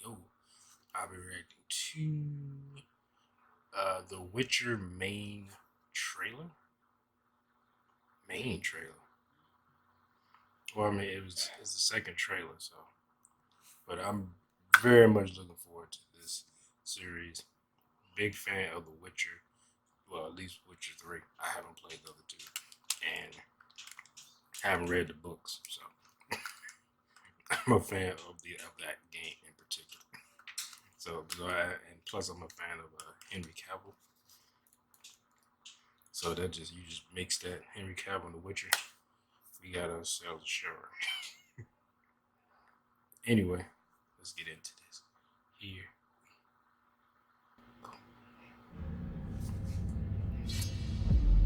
Yo, I'll be reacting to the Witcher trailer. Main trailer. Well, I mean, it's the second trailer, so. But I'm very much looking forward to this series. Big fan of The Witcher. Well, at least Witcher 3. I haven't played the other two. And I haven't read the books, so I'm a fan of that game in particular. And plus I'm a fan of Henry Cavill. So that you just mix that Henry Cavill and The Witcher. We got ourselves a show. Anyway, let's get into this. Here.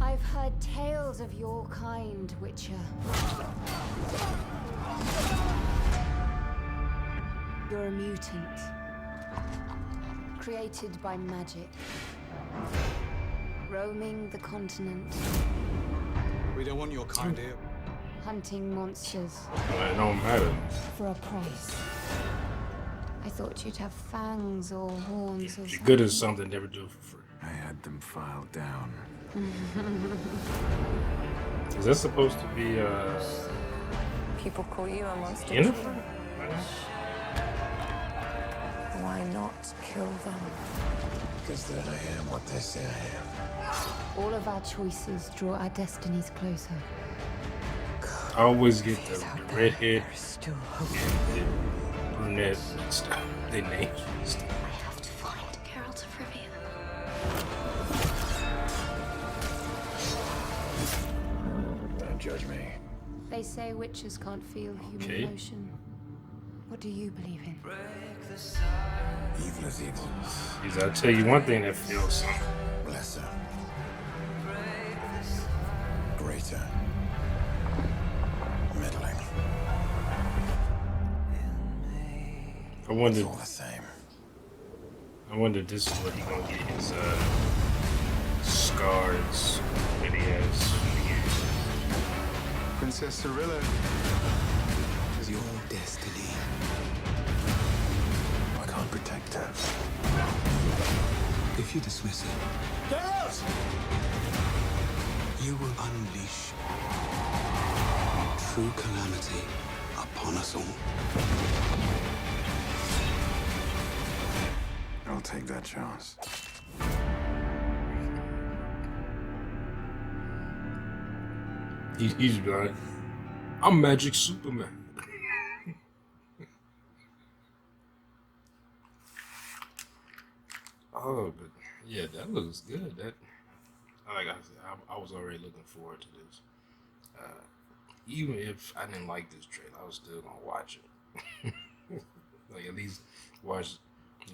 I've heard tales of your kind, Witcher. You're a mutant, created by magic, roaming the continent, We don't want your kind here. hunting monsters Well, it don't matter. for a price. I thought you'd have fangs or horns or If you're something. good at something, never do it for free. I had them filed down. Is that supposed to be People call you a monster. Jennifer? Why not kill them? Because then I am what they say I am. All of our choices draw our destinies closer. I always get the redhead, There is still hope. the brunette mixed up. They names mixed up. I have to find Geralt of Rivia. Don't judge me. They say witches can't feel human Okay. emotion. What do you believe in? Evil is evil. Because I'll tell you one thing that feels something. Lesser. Greater. Middling. I wonder. It's all the same. I wonder if this is where he gonna get his scars that he has years. Princess Cirilla is your destiny. I can't protect her. If you dismiss it, you will unleash true calamity upon us all. I'll take that chance. He's like, I'm Magic Superman. Oh, but yeah, that looks good. That, like I said, I was already looking forward to this. Even if I didn't like this trailer, I was still gonna watch it. Like at least watch,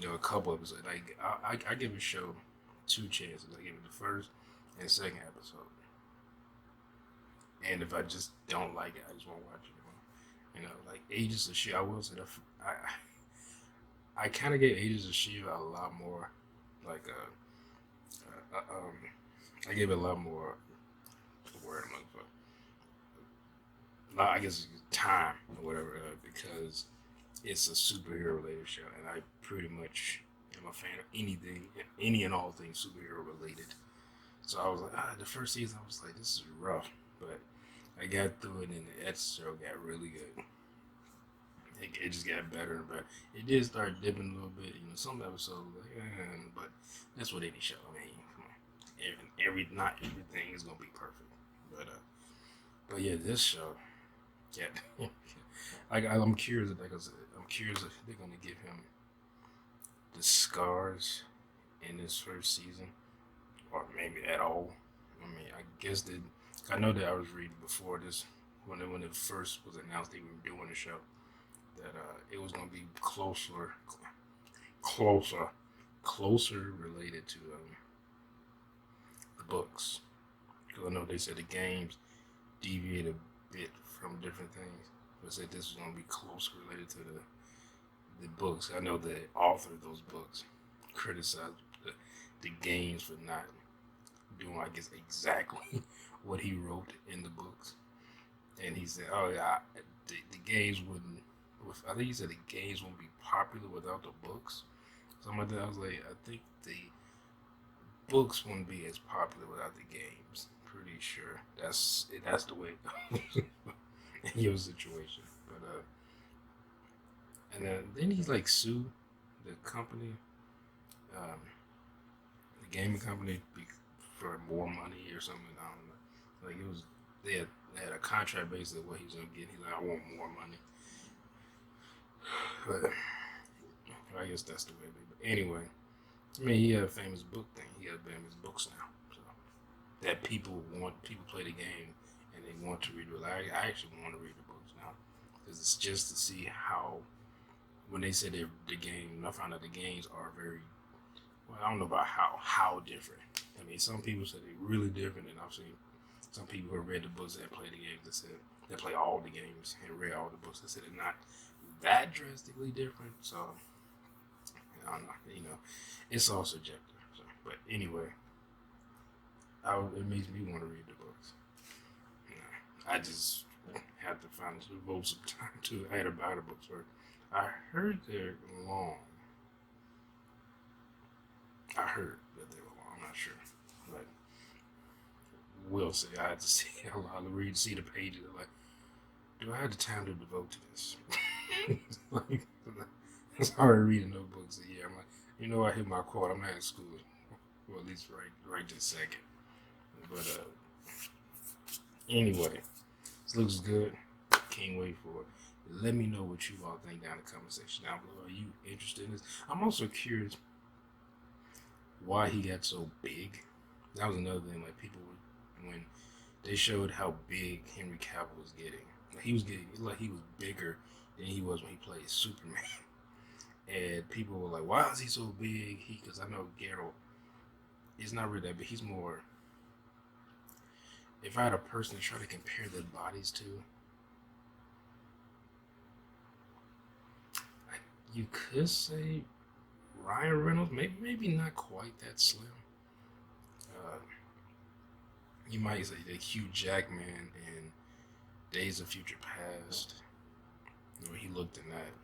a couple episodes. Like I give a show two chances. I give it the first and second episode. And if I just don't like it, I just won't watch it anymore. Like Agents of Shield, I will say that I kind of gave Agents of Shield a lot more, like I gave it a lot more. The word I'm looking for. I guess time or whatever, because it's a superhero related show, and I pretty much am a fan of any and all things superhero related. So I was like, the first season I was like, this is rough, but I got through it, and the episode got really good. It just got better and better. It did start dipping a little bit, some episodes, but that's what any show. I mean, come on, not everything is gonna be perfect, but yeah, this show, yeah, I'm curious. Like I said, I'm curious if they're gonna give him the scars in this first season, or maybe at all. I mean, I guess that I know that I was reading before this when it first was announced they were doing the show that it was gonna be closer related to the books, because I know they said the games deviate a bit from different things, but said this was gonna be close related to the books. I know the author of those books criticized the games for not doing, I guess, exactly what he wrote in the books, and he said, "Oh yeah, the games I think he said the games won't be popular without the books. Something like that. I was like, I think the books won't be as popular without the games. Pretty sure that's the way it goes in your situation. But and then he's like sue the company, the gaming company for more money or something. I don't know. Like it was they had a contract basically what he was gonna get. He's like, I want more money. But I guess that's the way it is. But anyway, I mean, he had a famous book thing. He had famous books now, so that people play the game and they want to read it. I actually want to read the books now because it's just to see how when they say the game. I found out the games are very well. I don't know about how different. I mean, some people say they're really different, and I've seen some people who have read the books that play the games that said they play all the games and read all the books that said they're not that drastically different. So I don't know, it's all subjective. So, but anyway, it makes me want to read the books. I just have to find devote some time to. I had to buy the books first. I heard they're long. I heard that they were long. I'm not sure, but we'll see. I had to see. I'll read, see the pages. Like, do I have the time to devote to this? Like, it's hard reading no books a year. I'm like, I hit my quote. I'm not in school, well, at least right this second. But anyway, this looks good. Can't wait for it. Let me know what you all think down in the comment section down below. Are you interested in this? I'm also curious why he got so big. That was another thing. Like when they showed how big Henry Cavill was getting, he was bigger than he was when he played Superman. And people were like, "Why is he so big?" Because I know Geralt is not really that big. He's more. If I had a person to try to compare their bodies to, you could say Ryan Reynolds. Maybe not quite that slim. You might say that Hugh Jackman in Days of Future Past. Where he looked in that.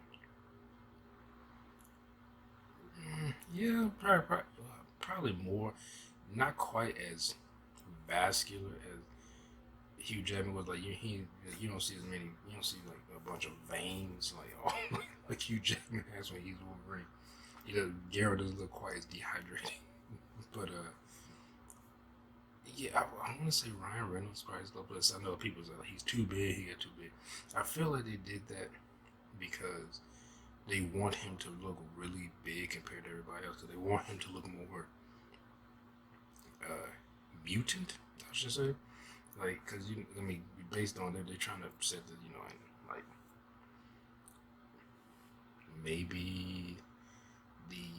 Yeah, probably more. Not quite as vascular as Hugh Jackman was. Like you don't see as many. You don't see like a bunch of veins like Hugh Jackman has when he's Wolverine. Geralt doesn't look quite as dehydrated. But yeah, I want to say Ryan Reynolds probably is low, but I know people say like, he's too big. He got too big. I feel like they did that because they want him to look really big compared to everybody else. So they want him to look more mutant, I should say. Like, because based on that, they're trying to set the, in like maybe the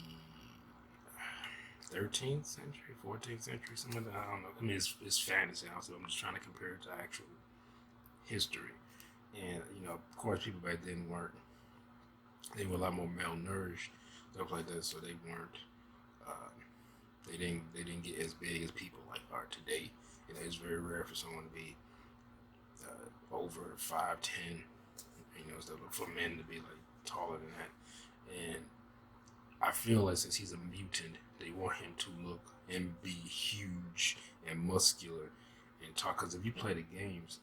13th century, 14th century, something like that. I don't know. I mean, it's fantasy, so I'm just trying to compare it to actual history. And of course, people back then they were a lot more malnourished, stuff like that. So they weren't, they didn't get as big as people like are today. It's very rare for someone to be over 5'10", for men to be like taller than that. And I feel like since he's a mutant, they want him to look and be huge and muscular and talk. Because if you play the games,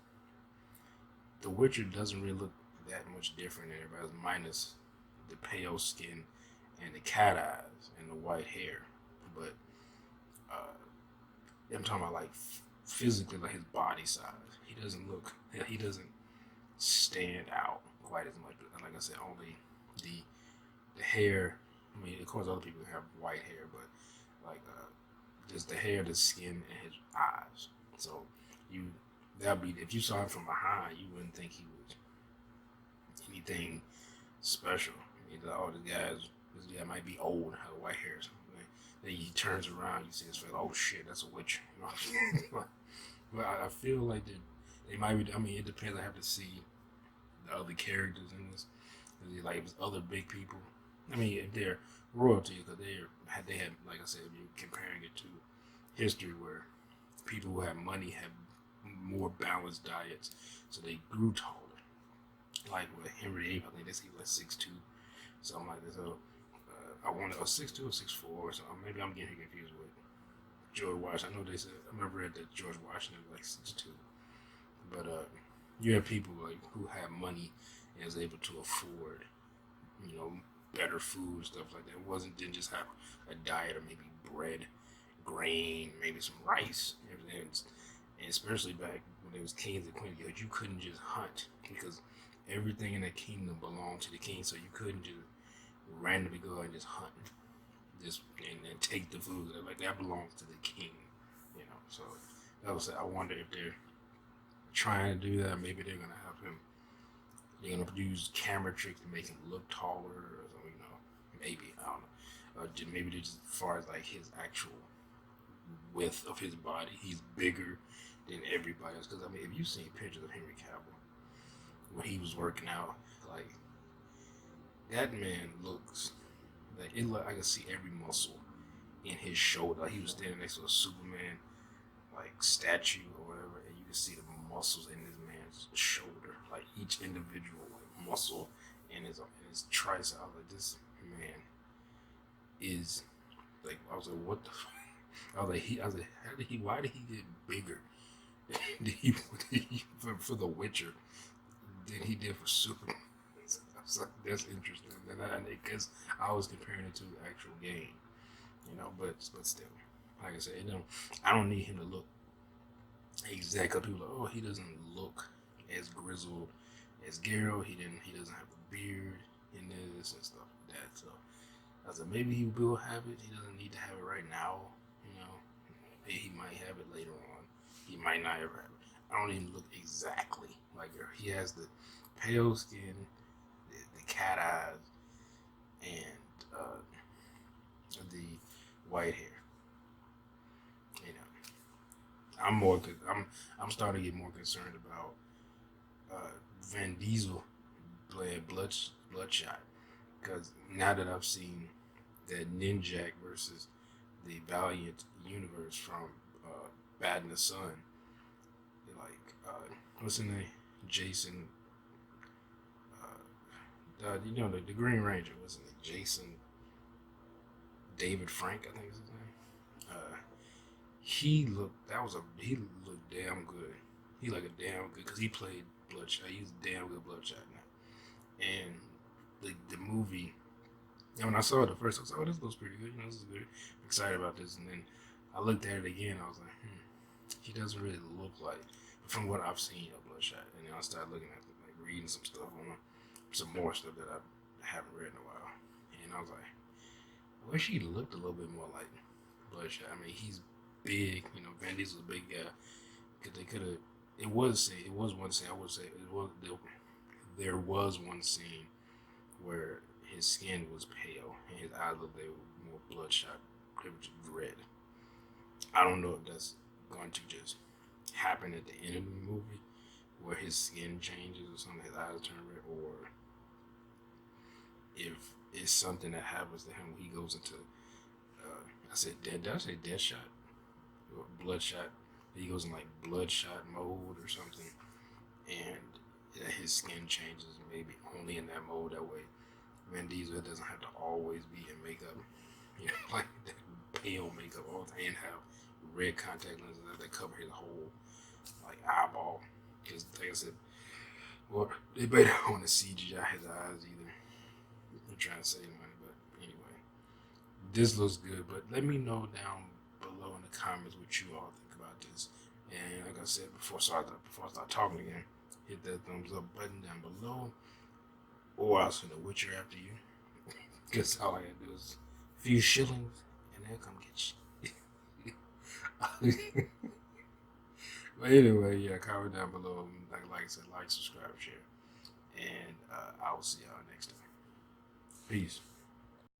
The Witcher doesn't really look that much different than everybody else, minus the pale skin and the cat eyes and the white hair. But I'm talking about like physically, like his body size. He doesn't stand out quite as much. Like I said, only the hair. I mean, of course, other people have white hair, but like just the hair, the skin, and his eyes. So that'd be, if you saw him from behind, you wouldn't think he was anything special. This guy might be old, have white hair or something. Then he turns around, you see his face. Oh shit, that's a witch. But I feel like they might be. I mean, it depends. I have to see the other characters in this. Like if it's other big people. I mean, if they're royalty, because they had, like I said, if you're comparing it to history, where people who have money have more balanced diets, so they grew taller. like with Henry VIII, I think they say he was like 6'2", something like that. So I wanted a 6'2" or 6'4", so maybe I'm getting confused with George Washington. I know they said, I remember read that George Washington was like 6'2", but you have people like who have money and is able to afford, you know, better food, stuff like that. It didn't just have a diet of maybe bread, grain, maybe some rice, everything. And especially back when there was kings and queens, you couldn't just hunt because everything in the kingdom belonged to the king, so you couldn't just randomly go out and just hunt, just and take the food. Like that belongs to the king, you know. So that was. I wonder if they're trying to do that. Maybe they're gonna have him. They're gonna use camera tricks to make him look taller, or something, you know. Maybe I don't know. Maybe they're just as far as like his actual width of his body, he's bigger than everybody else. Because I mean, if you've seen pictures of Henry Cavill when he was working out, like that man looks like it. I can see every muscle in his shoulder. Like he was standing next to a Superman like statue or whatever, and you can see the muscles in this man's shoulder, like each individual like muscle in his tricep. I was like, this man is like. I was like, what the. I was like, why did he get bigger for The Witcher than he did for Superman? I was like, that's interesting. Because I was comparing it to the actual game, you know. But still, like I said, I don't need him to look exact. Cause people are like, oh, he doesn't look as grizzled as Geralt. He doesn't have a beard in this and stuff like that. So I said maybe he will have it. He doesn't need to have it right now. He might have it later on. He might not ever have it. I don't even look exactly like her. He has the pale skin, the cat eyes, and the white hair. You know, I'm starting to get more concerned about Van Diesel playing Bloodshot, because now that I've seen that Ninjak versus the Valiant universe from Bad in the Sun, like what's his name, Jason, you know, the Green Ranger, what's his name, Jason David Frank, I think is his name. He looked damn good. He like a damn good, because he played Bloodshot. He's a damn good Bloodshot now. And the movie, and when I saw it the first, I was like, oh, this looks pretty good. You know, this is good. I'm excited about this. And then I looked at it again. I was like, he doesn't really look like, from what I've seen of Bloodshot. And then I started looking at, like, reading some stuff on some more stuff that I haven't read in a while. And I was like, I wish he looked a little bit more like Bloodshot. I mean, he's big. You know, Van Diesel's a big guy. Cause they could have. It was one scene. I would say there was one scene where his skin was pale and his eyes looked like more bloodshot, red. I don't know if that's going to just happen at the end of the movie, where his skin changes or something, his eyes turn red, or if it's something that happens to him when he goes into, did I say Deathshot? Or Bloodshot? He goes in like Bloodshot mode or something, and his skin changes maybe only in that mode. That way, Vin Diesel doesn't have to always be in makeup, you know, like that pale makeup all the time, and have red contact lenses that cover his whole like eyeball. Because like I said, well, they better want to CGI his eyes either. I'm trying to save money, but anyway, this looks good. But let me know down below in the comments what you all think about this. And like I said before I start talking again, hit that thumbs up button down below, or I'll send a Witcher after you. Because all I gotta do is a few shillings, and they'll come get you. But anyway, yeah, comment down below. Like I said, like, subscribe, share, and I will see y'all next time. Peace.